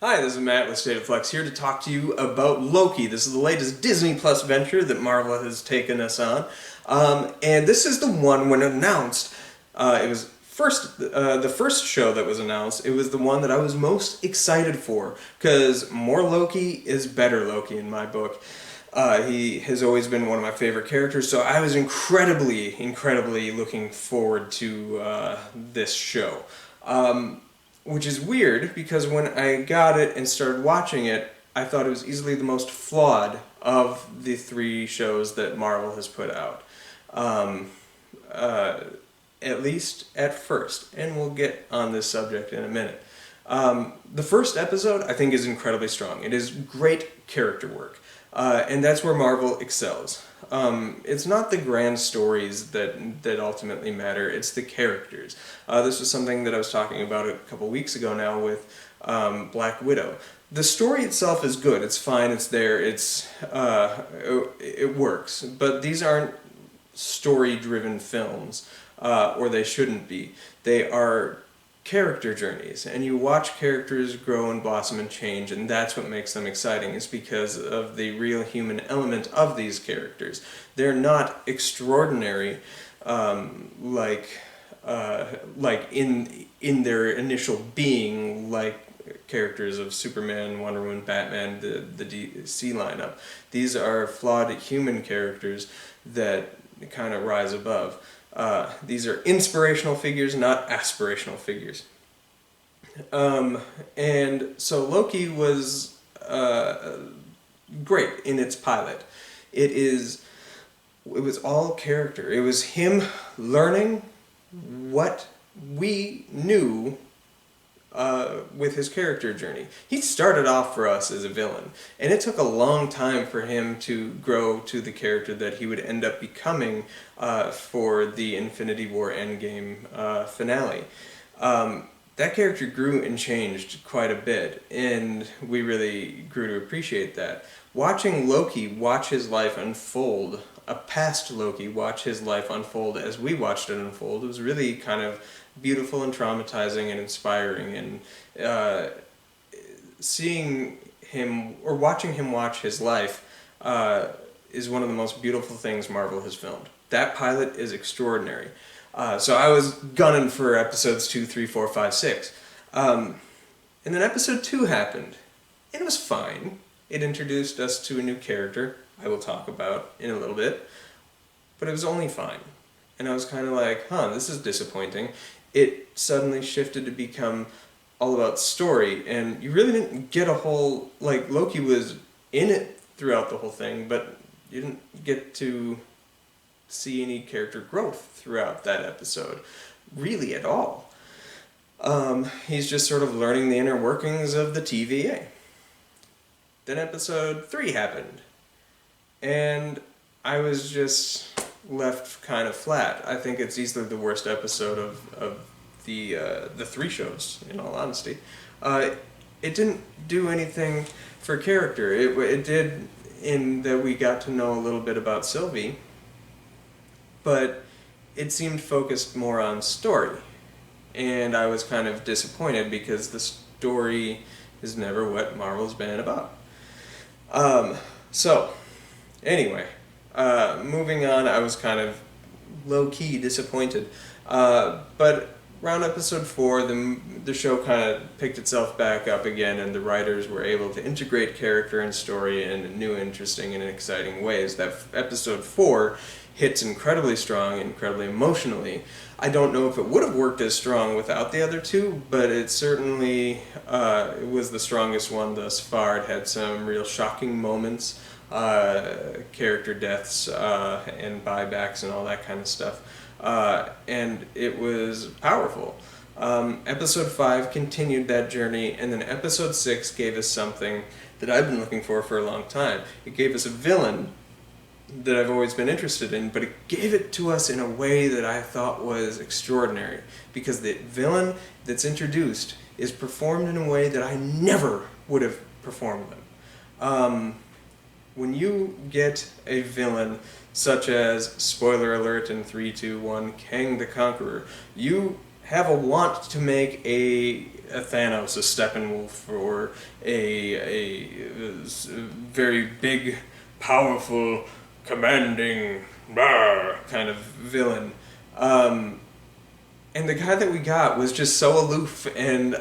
Hi, this is Matt with State of Flux here to talk to you about Loki. This is the latest Disney Plus venture that Marvel has taken us on. And this is the one when announced, it was the first show that was announced, it was the one that I was most excited for because more Loki is better Loki in my book. He has always been one of my favorite characters, so I was incredibly looking forward to this show. Which is weird because when I got it and started watching it, I thought it was easily the most flawed of the three shows that Marvel has put out. Um, uh, at least at first, and we'll get on this subject in a minute. The first episode, I think, is incredibly strong. It is great character work, and that's where Marvel excels. It's not the grand stories that ultimately matter, it's the characters. This was something that I was talking about a couple weeks ago now with Black Widow. The story itself is good, it's fine, it's there, it works, but these aren't story-driven films, or they shouldn't be. They are character journeys, and you watch characters grow and blossom and change, and that's what makes them exciting, is because of the real human element of these characters. They're not extraordinary, like in their initial being, like characters of Superman, Wonder Woman, Batman, the DC lineup. These are flawed human characters that kind of rise above. These are inspirational figures, not aspirational figures. And so Loki was great in its pilot. It was all character. It was him learning what we knew with his character journey. He started off for us as a villain, and it took a long time for him to grow to the character that he would end up becoming for the Infinity War Endgame finale. That character grew and changed quite a bit, and we really grew to appreciate that. Watching Loki watch his life unfold, a past Loki watch his life unfold as we watched it unfold, it was really kind of beautiful and traumatizing and inspiring, and seeing him or watching him watch his life is one of the most beautiful things Marvel has filmed. That pilot is extraordinary. So I was gunning for episodes 2, 3, 4, 5, 6. And then episode 2 happened, and it was fine. It introduced us to a new character I will talk about in a little bit, but it was only fine. And I was kind of like, this is disappointing. It suddenly shifted to become all about story, and you really didn't get a whole, like, Loki was in it throughout the whole thing, but you didn't get to see any character growth throughout that episode, really at all. He's just sort of learning the inner workings of the TVA. Then episode 3 happened, and I was just left kind of flat. I think it's easily the worst episode of the 3 shows, in all honesty. It didn't do anything for character. It did in that we got to know a little bit about Sylvie, but it seemed focused more on story. And I was kind of disappointed because the story is never what Marvel's been about. So, anyway, moving on, I was kind of low-key disappointed. But around episode 4, the show kind of picked itself back up again, and the writers were able to integrate character and story in new, interesting, and exciting ways. That episode 4 hits incredibly strong, incredibly emotionally. I don't know if it would have worked as strong without the other 2, but it certainly it was the strongest one thus far. It had some real shocking moments, character deaths, and buybacks and all that kind of stuff. And it was powerful. Episode 5 continued that journey, and then episode 6 gave us something that I've been looking for a long time. It gave us a villain that I've always been interested in, but it gave it to us in a way that I thought was extraordinary, because the villain that's introduced is performed in a way that I never would have performed them. When you get a villain such as, spoiler alert in 3, 2, 1, Kang the Conqueror, you have a want to make a Thanos, a Steppenwolf, or a very big, powerful, commanding kind of villain. And the guy that we got was just so aloof and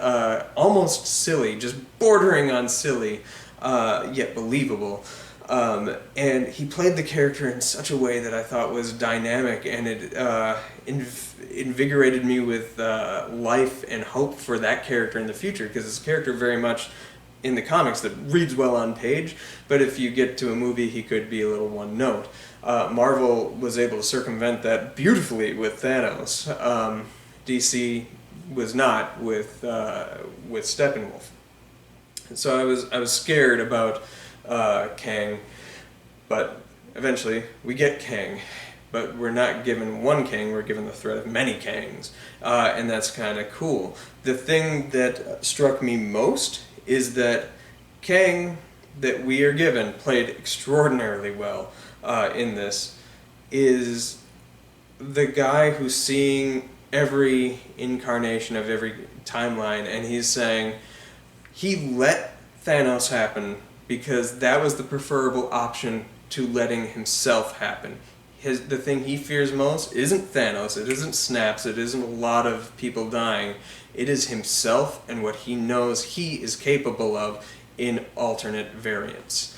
almost silly, just bordering on silly, yet believable. And he played the character in such a way that I thought was dynamic, and it invigorated me with life and hope for that character in the future, because it's a character very much in the comics that reads well on page, but if you get to a movie, he could be a little one note. Marvel was able to circumvent that beautifully with Thanos. DC was not with Steppenwolf. So I was scared about Kang, but eventually we get Kang. But we're not given one Kang, we're given the threat of many Kangs, and that's kind of cool. The thing that struck me most is that Kang that we are given played extraordinarily well in this, is the guy who's seeing every incarnation of every timeline, and he's saying he let Thanos happen because that was the preferable option to letting himself happen. The thing he fears most isn't Thanos, it isn't snaps, it isn't a lot of people dying. It is himself and what he knows he is capable of in alternate variants.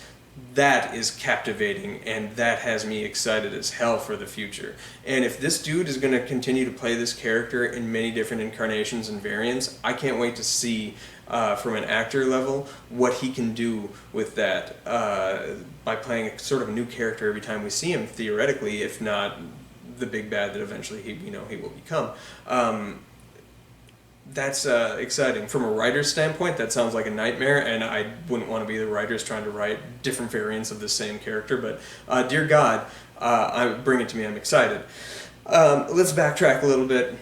That is captivating, and that has me excited as hell for the future. And if this dude is going to continue to play this character in many different incarnations and variants, I can't wait to see, from an actor level, what he can do with that by playing a sort of new character every time we see him, theoretically, if not the big bad that eventually he will become. That's exciting. From a writer's standpoint, that sounds like a nightmare, and I wouldn't want to be the writers trying to write different variants of the same character, but dear God, bring it to me, I'm excited. Let's backtrack a little bit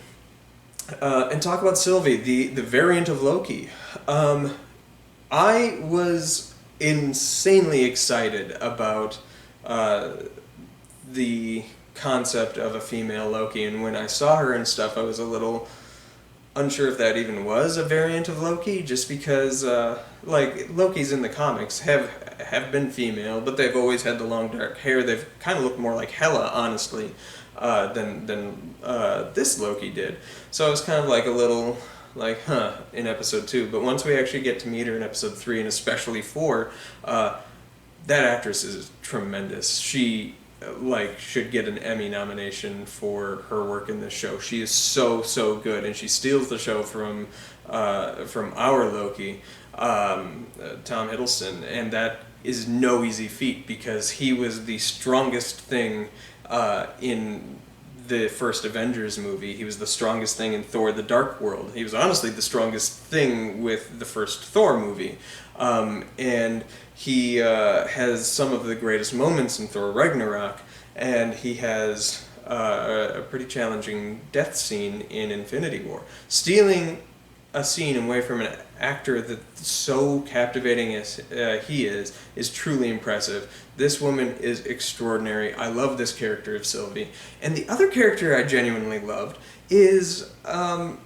and talk about Sylvie, the variant of Loki. I was insanely excited about the concept of a female Loki, and when I saw her and stuff, I was a little unsure if that even was a variant of Loki, just because like Lokis in the comics have been female, but they've always had the long dark hair. They've kind of looked more like Hela, honestly, than this Loki did. So I was kind of like a little like, in episode 2. But once we actually get to meet her in episode 3, and especially 4, that actress is tremendous. She should get an Emmy nomination for her work in this show. She is so good, and she steals the show from our Loki, Tom Hiddleston, and that is no easy feat, because he was the strongest thing in the first Avengers movie. He was the strongest thing in Thor: The Dark World. He was honestly the strongest thing with the first Thor movie. And he has some of the greatest moments in Thor Ragnarok, and he has a pretty challenging death scene in Infinity War. Stealing a scene away from an actor that's so captivating as he is truly impressive. This woman is extraordinary. I love this character of Sylvie. And the other character I genuinely loved is the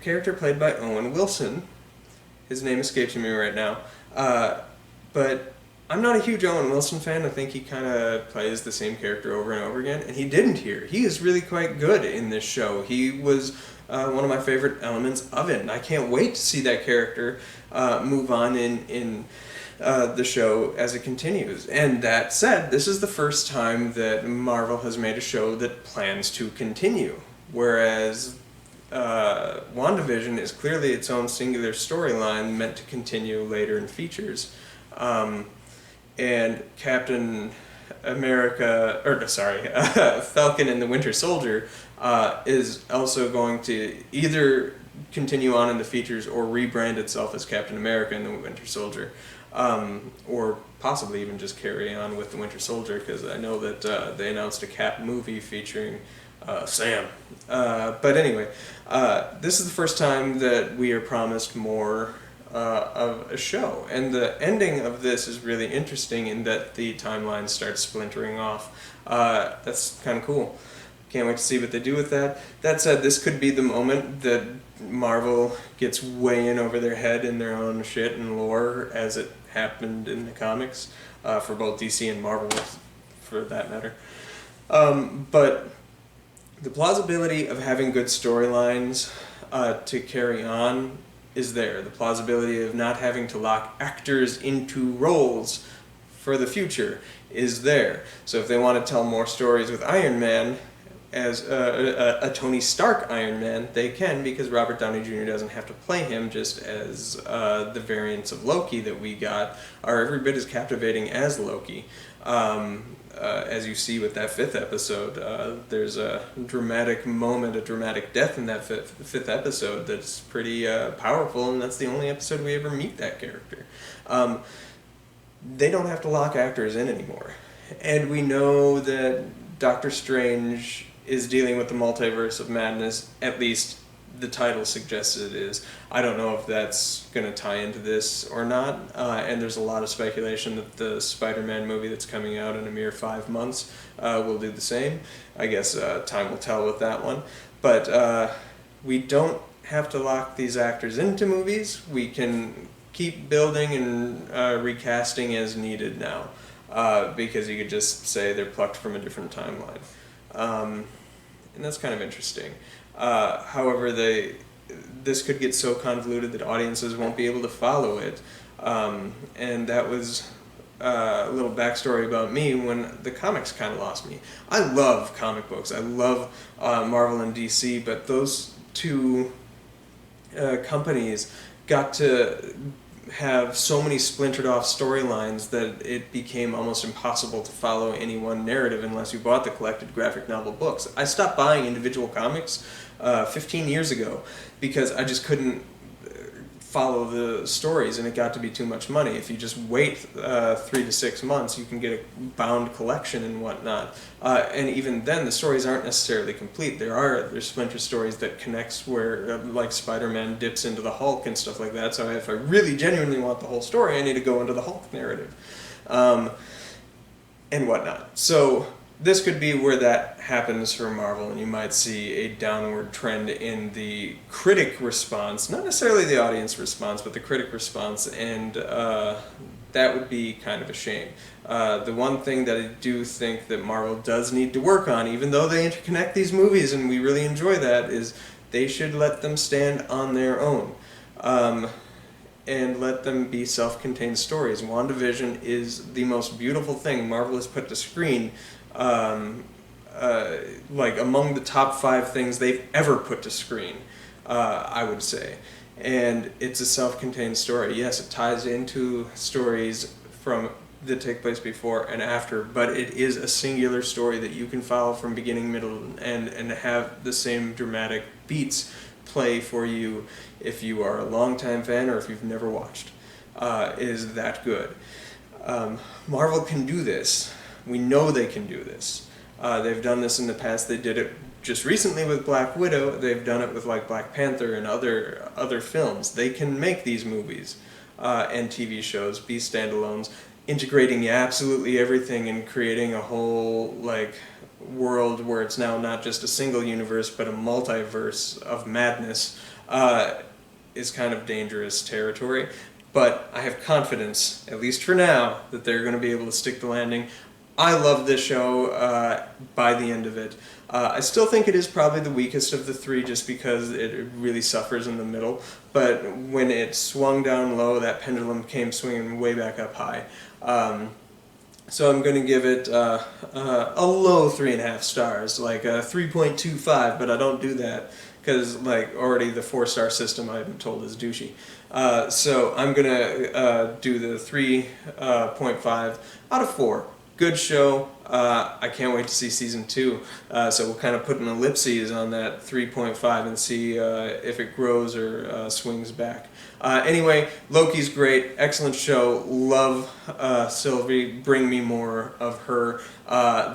character played by Owen Wilson. His name escapes me right now. But I'm not a huge Owen Wilson fan. I think he kind of plays the same character over and over again, and he didn't here. He is really quite good in this show. He was one of my favorite elements of it, and I can't wait to see that character move on in the show as it continues. And that said, this is the first time that Marvel has made a show that plans to continue, whereas WandaVision is clearly its own singular storyline meant to continue later in features. And Captain America, Falcon and the Winter Soldier is also going to either continue on in the features or rebrand itself as Captain America and the Winter Soldier, or possibly even just carry on with the Winter Soldier, because I know that they announced a Cap movie featuring Sam. But anyway, this is the first time that we are promised more of a show, and the ending of this is really interesting in that the timeline starts splintering off. That's kind of cool. Can't wait to see what they do with that. That said, this could be the moment that Marvel gets way in over their head in their own shit and lore, as it happened in the comics, for both DC and Marvel, for that matter. But the plausibility of having good storylines to carry on is there. The plausibility of not having to lock actors into roles for the future is there. So if they want to tell more stories with Iron Man as a Tony Stark Iron Man, they can, because Robert Downey Jr. doesn't have to play him, just as the variants of Loki that we got are every bit as captivating as Loki. As you see with that 5th episode, there's a dramatic moment, a dramatic death in that fifth episode that's pretty powerful, and that's the only episode we ever meet that character. They don't have to lock actors in anymore. And we know that Doctor Strange is dealing with the multiverse of madness, at least the title suggests it is. I don't know if that's going to tie into this or not, and there's a lot of speculation that the Spider-Man movie that's coming out in a mere 5 months will do the same. I guess time will tell with that one. But we don't have to lock these actors into movies. We can keep building and recasting as needed now, because you could just say they're plucked from a different timeline. And that's kind of interesting. However, this could get so convoluted that audiences won't be able to follow it. And that was a little backstory about me when the comics kind of lost me. I love comic books. I love Marvel and DC, but those two companies got to have so many splintered off storylines that it became almost impossible to follow any one narrative unless you bought the collected graphic novel books. I stopped buying individual comics 15 years ago because I just couldn't follow the stories, and it got to be too much money. If you just wait 3 to 6 months, you can get a bound collection and whatnot. And even then, the stories aren't necessarily complete. There's splinter stories that connects where, like Spider-Man dips into the Hulk and stuff like that. So if I really genuinely want the whole story, I need to go into the Hulk narrative, and whatnot. So this could be where that happens for Marvel, and you might see a downward trend in the critic response, not necessarily the audience response, but the critic response, and that would be kind of a shame. The one thing that I do think that Marvel does need to work on, even though they interconnect these movies and we really enjoy that, is they should let them stand on their own. And let them be self-contained stories. WandaVision is the most beautiful thing Marvel has put to screen, like among the top 5 things they've ever put to screen, I would say. And it's a self-contained story. Yes, it ties into stories that take place before and after, but it is a singular story that you can follow from beginning, middle, and have the same dramatic beats play for you if you are a longtime fan or if you've never watched. It is that good. Marvel can do this. We know they can do this. They've done this in the past. They did it just recently with Black Widow. They've done it with like Black Panther and other films. They can make these movies and TV shows be standalones, integrating absolutely everything and creating a whole like world where it's now not just a single universe but a multiverse of madness, is kind of dangerous territory. But I have confidence, at least for now, that they're going to be able to stick the landing. I love this show by the end of it. I still think it is probably the weakest of the 3 just because it really suffers in the middle. But when it swung down low, that pendulum came swinging way back up high. So I'm going to give it a low 3.5 stars, like a 3.25, but I don't do that because like already the 4-star system I've been told is douchey. So I'm going to do the 3.5 out of 4. Good show. I can't wait to see season 2. So we'll kind of put an ellipses on that 3.5 and see if it grows or swings back. Anyway, Loki's great. Excellent show. Love Sylvie. Bring me more of her.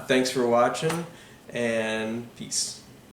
Thanks for watching, and peace.